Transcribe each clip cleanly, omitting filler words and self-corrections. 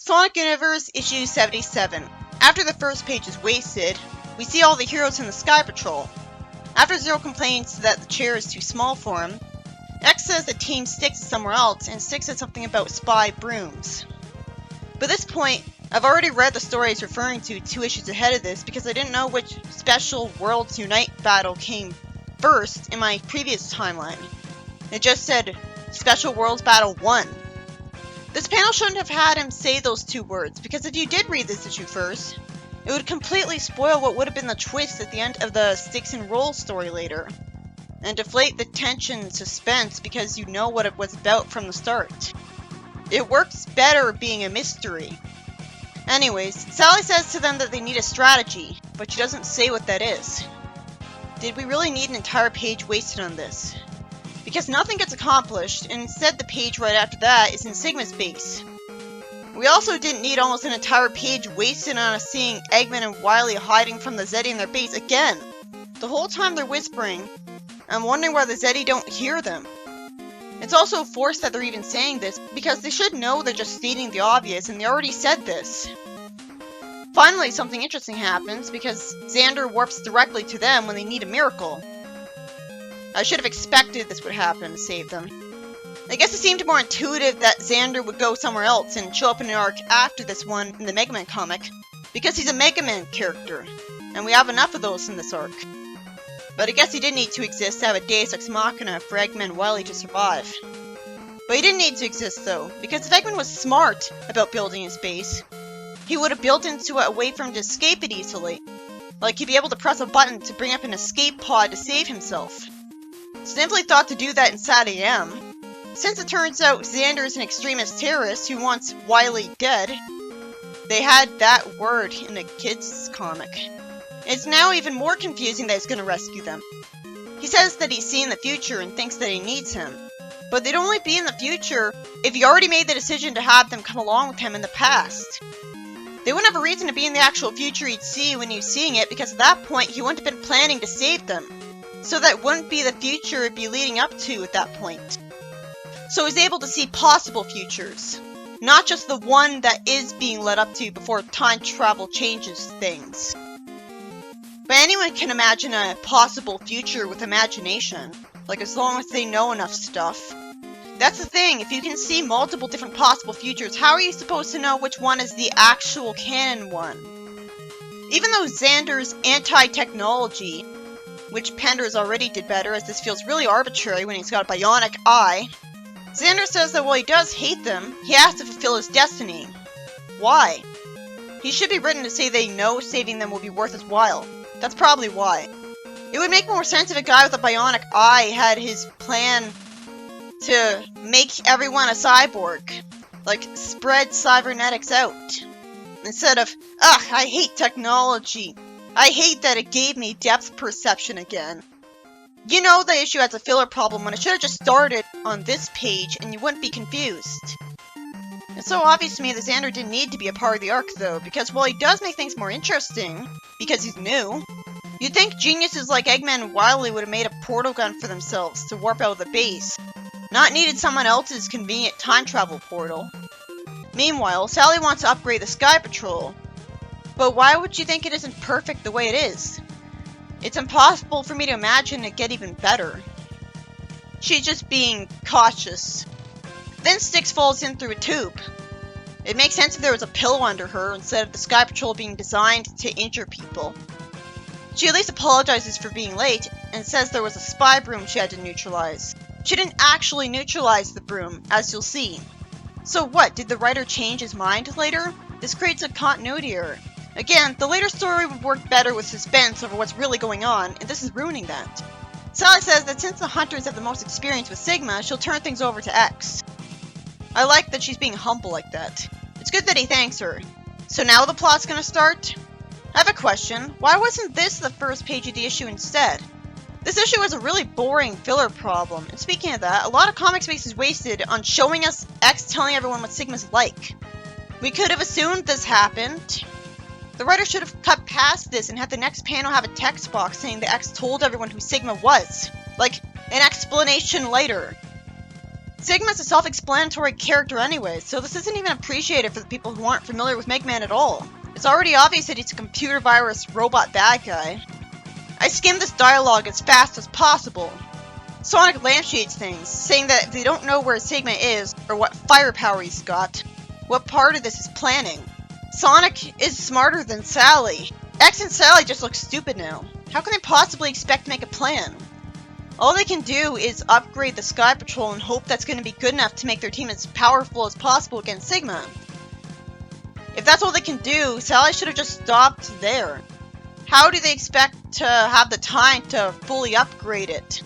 Sonic Universe issue 77. After the first page is wasted, we see all the heroes in the Sky Patrol. After Zero complains that the chair is too small for him, X says that Team Styx is somewhere else, and Styx says something about spy brooms. By this point, I've already read the story he's referring to 2 issues ahead of this because I didn't know which Special Worlds Unite battle came first in my previous timeline. It just said Special Worlds Battle 1. This panel shouldn't have had him say those 2 words, because if you did read this issue first, it would completely spoil what would have been the twist at the end of the Styx and Roll story later, and deflate the tension and suspense because you know what it was about from the start. It works better being a mystery. Anyways, Sally says to them that they need a strategy, but she doesn't say what that is. Did we really need an entire page wasted on this? Because nothing gets accomplished, and instead the page right after that is in Sigma's base. We also didn't need almost an entire page wasted on us seeing Eggman and Wily hiding from the Zeddy in their base again. The whole time they're whispering, I'm wondering why the Zeddy don't hear them. It's also forced that they're even saying this, because they should know they're just stating the obvious, and they already said this. Finally, something interesting happens, because Xander warps directly to them when they need a miracle. I should have expected this would happen to save them. I guess it seemed more intuitive that Xander would go somewhere else and show up in an arc after this one in the Mega Man comic, because he's a Mega Man character, and we have enough of those in this arc. But I guess he did need to exist to have a Deus Ex Machina for Eggman and Wily to survive. But he didn't need to exist though, because if Eggman was smart about building his base, he would have built into it a way for him to escape it easily. Like he'd be able to press a button to bring up an escape pod to save himself. Simply thought to do that inside AM. Since it turns out Xander is an extremist terrorist who wants Wily dead, they had that word in a kid's comic. It's now even more confusing that he's going to rescue them. He says that he's seen the future and thinks that he needs him. But they'd only be in the future if he already made the decision to have them come along with him in the past. They wouldn't have a reason to be in the actual future he'd see when he was seeing it, because at that point he wouldn't have been planning to save them. So that wouldn't be the future it'd be leading up to at that point. So he's able to see possible futures, not just the one that is being led up to before time travel changes things. But anyone can imagine a possible future with imagination, like as long as they know enough stuff. That's the thing, if you can see multiple different possible futures, how are you supposed to know which one is the actual canon one? Even though Xander's anti-technology, which Pender's already did better, as this feels really arbitrary when he's got a bionic eye, Xander says that while he does hate them, he has to fulfill his destiny. Why? He should be written to say they know saving them will be worth his while. That's probably why. It would make more sense if a guy with a bionic eye had his plan to make everyone a cyborg. Like, spread cybernetics out. Instead of, ugh, I hate technology. I hate that it gave me depth perception again. You know the issue has a filler problem when it should have just started on this page and you wouldn't be confused. It's so obvious to me that Xander didn't need to be a part of the arc though, because while he does make things more interesting, because he's new, you'd think geniuses like Eggman and Wily would have made a portal gun for themselves to warp out of the base, not needed someone else's convenient time travel portal. Meanwhile, Sally wants to upgrade the Sky Patrol, but why would you think it isn't perfect the way it is? It's impossible for me to imagine it get even better. She's just being cautious. Then Styx falls in through a tube. It makes sense if there was a pillow under her instead of the Sky Patrol being designed to injure people. She at least apologizes for being late and says there was a spy broom she had to neutralize. She didn't actually neutralize the broom, as you'll see. So what, did the writer change his mind later? This creates a continuity error. Again, the later story would work better with suspense over what's really going on, and this is ruining that. Sally says that since the Hunters have the most experience with Sigma, she'll turn things over to X. I like that she's being humble like that. It's good that he thanks her. So now the plot's gonna start? I have a question. Why wasn't this the first page of the issue instead? This issue has a really boring filler problem, and speaking of that, a lot of comic space is wasted on showing us X telling everyone what Sigma's like. We could have assumed this happened. The writer should have cut past this and had the next panel have a text box saying that X told everyone who Sigma was. Like, an explanation later. Sigma's a self-explanatory character anyway, so this isn't even appreciated for the people who aren't familiar with Mega Man at all. It's already obvious that he's a computer virus robot bad guy. I skimmed this dialogue as fast as possible. Sonic lampshades things, saying that if they don't know where Sigma is, or what firepower he's got, what part of this is planning. Sonic is smarter than Sally. X and Sally just look stupid now. How can they possibly expect to make a plan? All they can do is upgrade the Sky Patrol and hope that's going to be good enough to make their team as powerful as possible against Sigma. If that's all they can do, Sally should have just stopped there. How do they expect to have the time to fully upgrade it?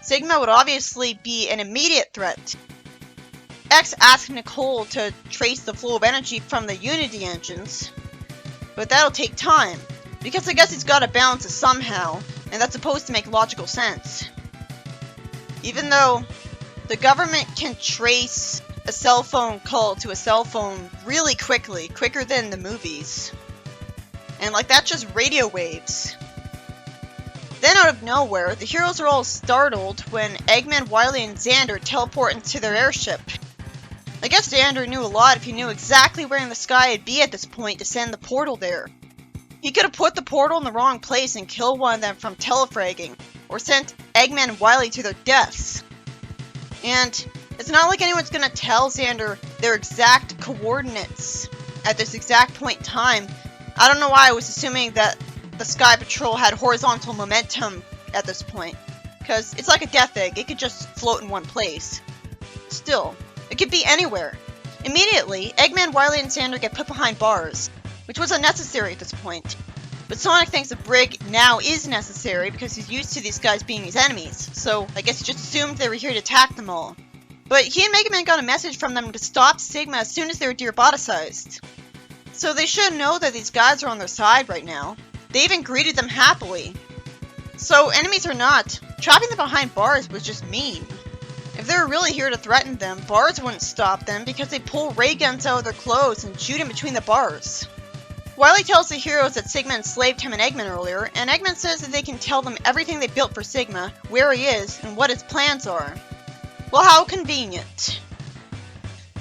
Sigma would obviously be an immediate threat. X asked Nicole to trace the flow of energy from the Unity engines, but that'll take time, because I guess he's got to balance it somehow, and that's supposed to make logical sense. Even though the government can trace a cell phone call to a cell phone really quickly, quicker than the movies. And like that's just radio waves. Then out of nowhere, the heroes are all startled when Eggman, Wily, and Xander teleport into their airship. I guess Xander knew a lot if he knew exactly where in the sky it'd be at this point to send the portal there. He could have put the portal in the wrong place and killed one of them from telefragging, or sent Eggman and Wily to their deaths. And it's not like anyone's gonna tell Xander their exact coordinates at this exact point in time. I don't know why I was assuming that the Sky Patrol had horizontal momentum at this point, because it's like a death egg, it could just float in one place. Still, it could be anywhere. Immediately, Eggman, Wily, and Xander get put behind bars, which was unnecessary at this point. But Sonic thinks the brig now is necessary because he's used to these guys being his enemies, so I guess he just assumed they were here to attack them all. But he and Mega Man got a message from them to stop Sigma as soon as they were deroboticized. So they should know that these guys are on their side right now. They even greeted them happily. So enemies or not, trapping them behind bars was just mean. If they were really here to threaten them, bars wouldn't stop them because they pull ray guns out of their clothes and shoot in between the bars. Wily tells the heroes that Sigma enslaved him and Eggman earlier, and Eggman says that they can tell them everything they built for Sigma, where he is, and what his plans are. Well, how convenient.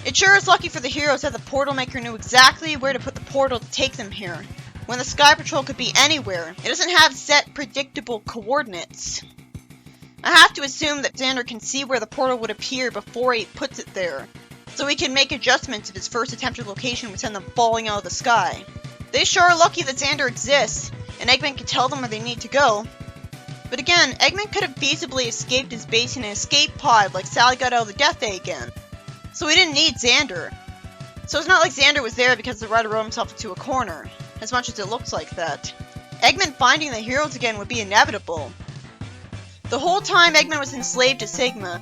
It sure is lucky for the heroes that the Portal Maker knew exactly where to put the portal to take them here, when the Sky Patrol could be anywhere. It doesn't have set, predictable coordinates. I have to assume that Xander can see where the portal would appear before he puts it there, so he can make adjustments if his first attempted location would send them falling out of the sky. They sure are lucky that Xander exists, and Eggman can tell them where they need to go. But again, Eggman could have feasibly escaped his base in an escape pod like Sally got out of the Death Egg again. So he didn't need Xander. So it's not like Xander was there because the writer wrote himself into a corner, as much as it looks like that. Eggman finding the heroes again would be inevitable. The whole time Eggman was enslaved to Sigma.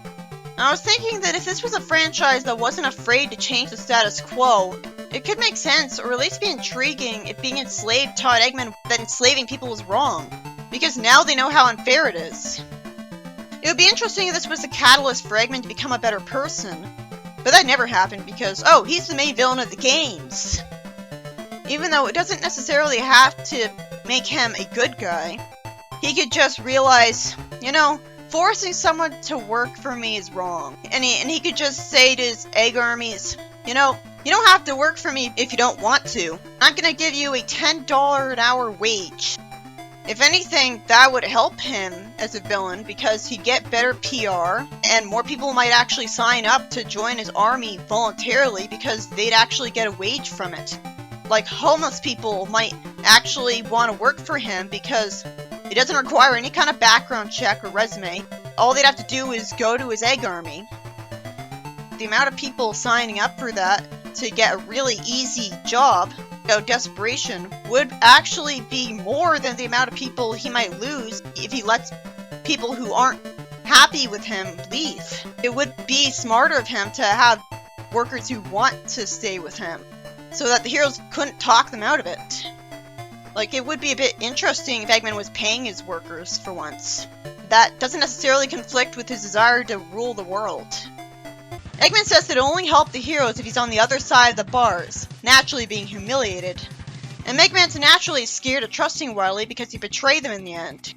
I was thinking that if this was a franchise that wasn't afraid to change the status quo, it could make sense, or at least be intriguing, if being enslaved taught Eggman that enslaving people was wrong, because now they know how unfair it is. It would be interesting if this was a catalyst for Eggman to become a better person, but that never happened because, oh, he's the main villain of the games. Even though it doesn't necessarily have to make him a good guy, he could just realize, you know, forcing someone to work for me is wrong. And he could just say to his egg armies, you know, you don't have to work for me if you don't want to. I'm gonna give you a $10 an hour wage. If anything, that would help him as a villain because he'd get better PR and more people might actually sign up to join his army voluntarily because they'd actually get a wage from it. Like homeless people might actually want to work for him because it doesn't require any kind of background check or resume. All they'd have to do is go to his egg army. The amount of people signing up for that to get a really easy job out of desperation would actually be more than the amount of people he might lose if he lets people who aren't happy with him leave. It would be smarter of him to have workers who want to stay with him so that the heroes couldn't talk them out of it. Like, it would be a bit interesting if Eggman was paying his workers for once. That doesn't necessarily conflict with his desire to rule the world. Eggman says that it'll only help the heroes if he's on the other side of the bars, naturally being humiliated. And Mega Man's naturally scared of trusting Wily because he betrayed them in the end.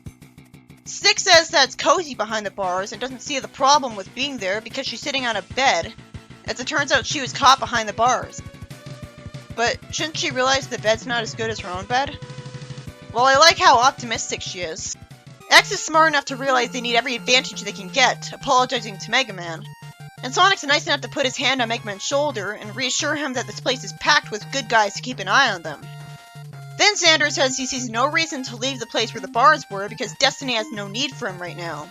Styx says that it's cozy behind the bars and doesn't see the problem with being there because she's sitting on a bed, as it turns out she was caught behind the bars. But shouldn't she realize the bed's not as good as her own bed? Well, I like how optimistic she is. X is smart enough to realize they need every advantage they can get, apologizing to Mega Man. And Sonic's nice enough to put his hand on Mega Man's shoulder and reassure him that this place is packed with good guys to keep an eye on them. Then Xander says he sees no reason to leave the place where the bars were because Destiny has no need for him right now.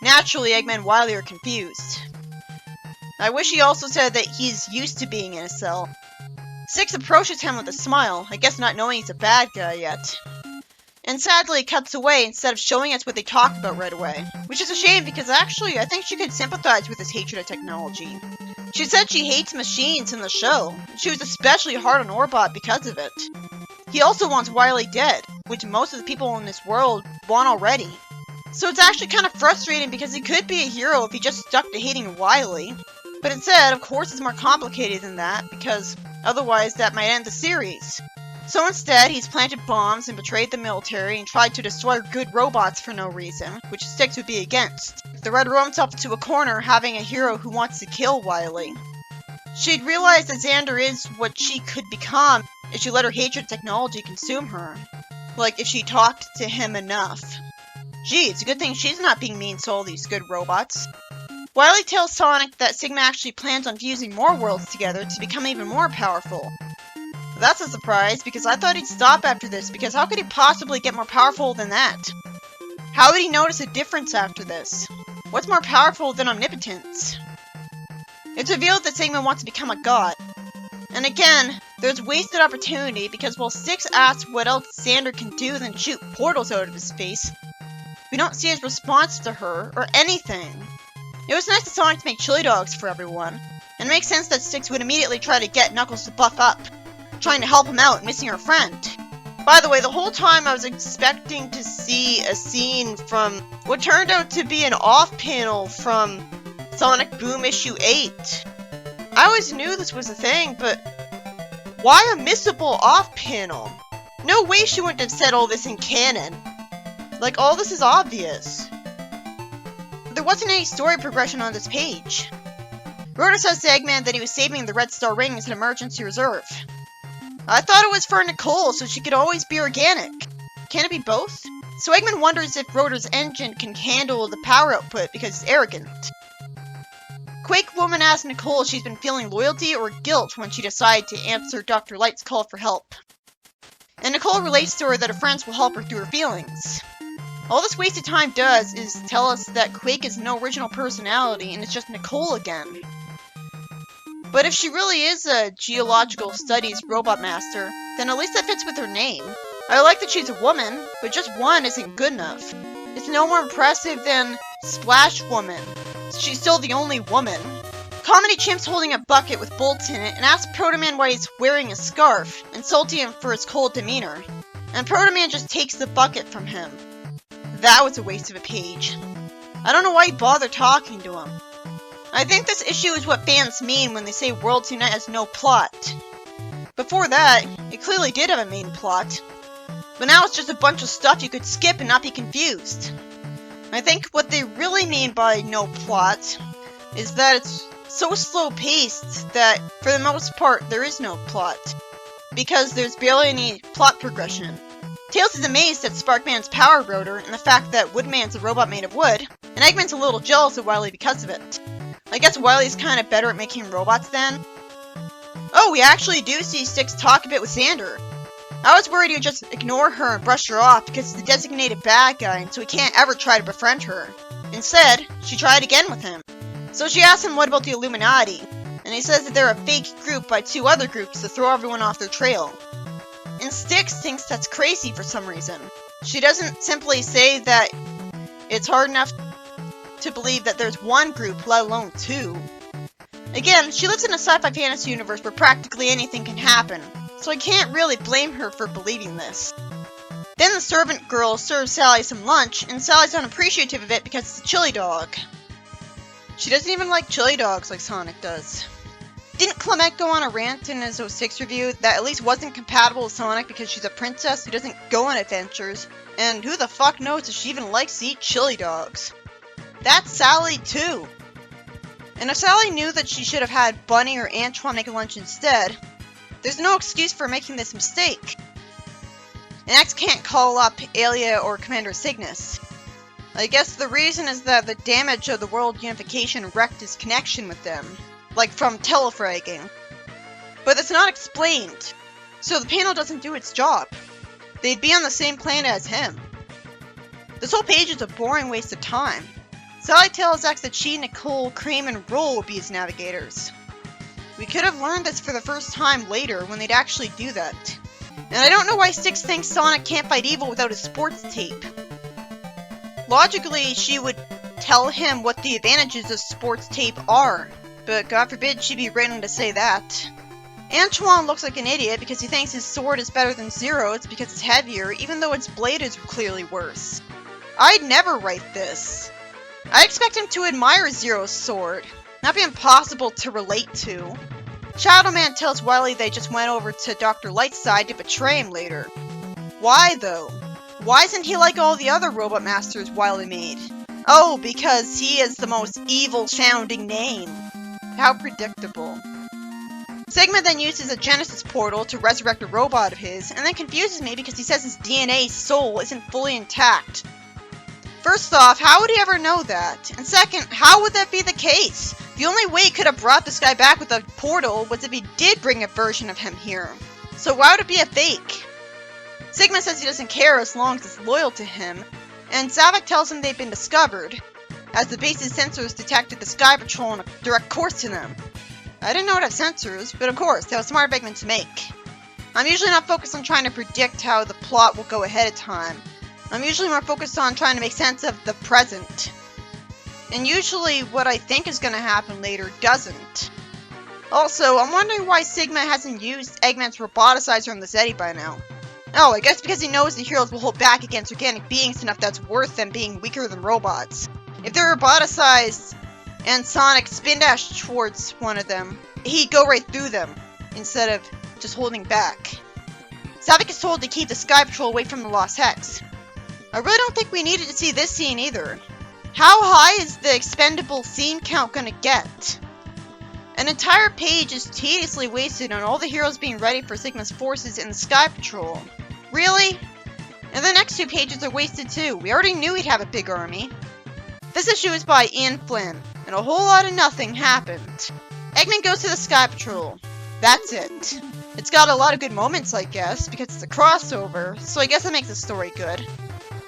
Naturally, Eggman and Wily are confused. I wish he also said that he's used to being in a cell. Styx approaches him with a smile, I guess not knowing he's a bad guy yet. And sadly, it cuts away instead of showing us what they talk about right away. Which is a shame because actually, I think she could sympathize with his hatred of technology. She said she hates machines in the show. She was especially hard on Orbot because of it. He also wants Wily dead, which most of the people in this world want already. So it's actually kind of frustrating because he could be a hero if he just stuck to hating Wily. But instead, of course, it's more complicated than that, because otherwise that might end the series. So instead, he's planted bombs and betrayed the military and tried to destroy good robots for no reason, which Styx would be against. The Red roams up to a corner having a hero who wants to kill Wily. She'd realize that Xander is what she could become if she let her hatred of technology consume her. Like, if she talked to him enough. Gee, it's a good thing she's not being mean to all these good robots. Wily tells Sonic that Sigma actually plans on fusing more worlds together to become even more powerful. That's a surprise, because I thought he'd stop after this, because how could he possibly get more powerful than that? How would he notice a difference after this? What's more powerful than omnipotence? It's revealed that Sigma wants to become a god. And again, there's wasted opportunity, because while Styx asks what else Xander can do than shoot portals out of his face, we don't see his response to her, or anything. It was nice of Sonic to make chili dogs for everyone, and it makes sense that Styx would immediately try to get Knuckles to buff up, trying to help him out, missing her friend. By the way, the whole time I was expecting to see a scene from what turned out to be an off panel from Sonic Boom issue 8. I always knew this was a thing, but why a missable off panel? No way she wouldn't have said all this in canon. Like, all this is obvious. There wasn't any story progression on this page. Rotor says to Eggman that he was saving the Red Star Ring as an emergency reserve. I thought it was for Nicole, so she could always be organic. Can it be both? So Eggman wonders if Rotor's engine can handle the power output because it's arrogant. Quake Woman asks Nicole if she's been feeling loyalty or guilt when she decided to answer Dr. Light's call for help. And Nicole relates to her that her friends will help her through her feelings. All this wasted time does is tell us that Quake has no original personality and it's just Nicole again. But if she really is a geological studies robot master, then at least that fits with her name. I like that she's a woman, but just one isn't good enough. It's no more impressive than Splash Woman. She's still the only woman. Comedy Chimp's holding a bucket with bolts in it and asks Proto Man why he's wearing a scarf, insulting him for his cold demeanor. And Proto Man just takes the bucket from him. That was a waste of a page. I don't know why you bother talking to him. I think this issue is what fans mean when they say Worlds Unite has no plot. Before that, it clearly did have a main plot. But now it's just a bunch of stuff you could skip and not be confused. I think what they really mean by no plot is that it's so slow-paced that, for the most part, there is no plot. Because there's barely any plot progression. Tails is amazed at Sparkman's power rotor and the fact that Woodman's a robot made of wood, and Eggman's a little jealous of Wily because of it. I guess Wily's kind of better at making robots then. Oh, we actually do see Styx talk a bit with Xander. I was worried he would just ignore her and brush her off because he's the designated bad guy and so he can't ever try to befriend her. Instead, she tried again with him. So she asked him what about the Illuminati, and he says that they're a fake group by two other groups to throw everyone off their trail. And Styx thinks that's crazy for some reason. She doesn't simply say that it's hard enough to believe that there's one group, let alone two. Again, she lives in a sci-fi fantasy universe where practically anything can happen, so I can't really blame her for believing this. Then the servant girl serves Sally some lunch, and Sally's unappreciative of it because it's a chili dog. She doesn't even like chili dogs like Sonic does. Didn't Clement go on a rant in his 06 review that at least wasn't compatible with Sonic because she's a princess who doesn't go on adventures? And who the fuck knows if she even likes to eat chili dogs? That's Sally too. And if Sally knew that she should have had Bunny or Antoine make lunch instead, there's no excuse for making this mistake. And X can't call up Alia or Commander Cygnus. I guess the reason is that the damage of the world unification wrecked his connection with them. Like from telefragging. But it's not explained, so the panel doesn't do its job. They'd be on the same planet as him. This whole page is a boring waste of time. Sally tells X that she, Nicole, Cream, and Roll will be his navigators. We could have learned this for the first time later when they'd actually do that. And I don't know why Styx thinks Sonic can't fight evil without a sports tape. Logically, she would tell him what the advantages of sports tape are. But God forbid she'd be written to say that. Antoine looks like an idiot because he thinks his sword is better than Zero's because it's heavier, even though its blade is clearly worse. I'd never write this. I expect him to admire Zero's sword, not be impossible to relate to. Shadow Man tells Wily they just went over to Dr. Light's side to betray him later. Why though? Why isn't he like all the other Robot Masters Wily made? Oh, because he is the most evil sounding name. How predictable. Sigma then uses a Genesis portal to resurrect a robot of his, and then confuses me because he says his DNA soul isn't fully intact. First off, how would he ever know that? And second, how would that be the case? The only way he could have brought this guy back with a portal was if he did bring a version of him here. So why would it be a fake? Sigma says he doesn't care as long as it's loyal to him, and Zavok tells him they've been discovered, as the base's sensors detected the Sky Patrol on a direct course to them. I didn't know it had sensors, but of course, they were smart Eggman to make. I'm usually not focused on trying to predict how the plot will go ahead of time. I'm usually more focused on trying to make sense of the present. And usually what I think is going to happen later doesn't. Also, I'm wondering why Sigma hasn't used Eggman's roboticizer on the Zeti by now. Oh, I guess because he knows the heroes will hold back against organic beings enough that's worth them being weaker than robots. If they're roboticized and Sonic spin dashed towards one of them, he'd go right through them, instead of just holding back. Zavok is told to keep the Sky Patrol away from the Lost Hex. I really don't think we needed to see this scene either. How high is the expendable scene count gonna get? An entire page is tediously wasted on all the heroes being ready for Sigma's forces in the Sky Patrol. Really? And the next two pages are wasted too. We already knew he'd have a big army. This issue is by Ian Flynn, and a whole lot of nothing happened. Eggman goes to the Sky Patrol. That's it. It's got a lot of good moments, I guess, because it's a crossover, so I guess that makes the story good.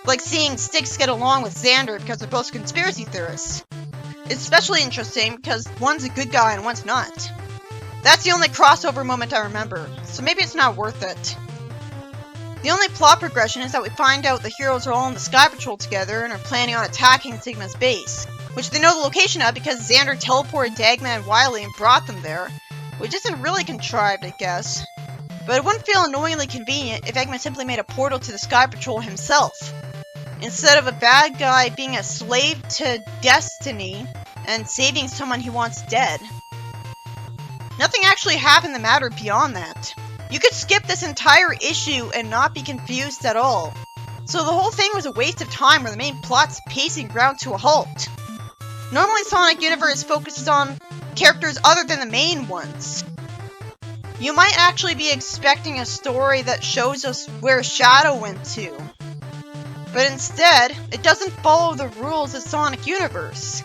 Like seeing Styx get along with Xander because they're both conspiracy theorists. It's especially interesting because one's a good guy and one's not. That's the only crossover moment I remember, so maybe it's not worth it. The only plot progression is that we find out the heroes are all in the Sky Patrol together and are planning on attacking Sigma's base, which they know the location of because Xander teleported to Eggman and Wily and brought them there, which isn't really contrived, I guess. But it wouldn't feel annoyingly convenient if Eggman simply made a portal to the Sky Patrol himself, instead of a bad guy being a slave to destiny and saving someone he wants dead. Nothing actually happened that mattered beyond that. You could skip this entire issue and not be confused at all. So the whole thing was a waste of time where the main plot's pacing ground to a halt. Normally Sonic Universe focuses on characters other than the main ones. You might actually be expecting a story that shows us where Shadow went to. But instead, it doesn't follow the rules of Sonic Universe.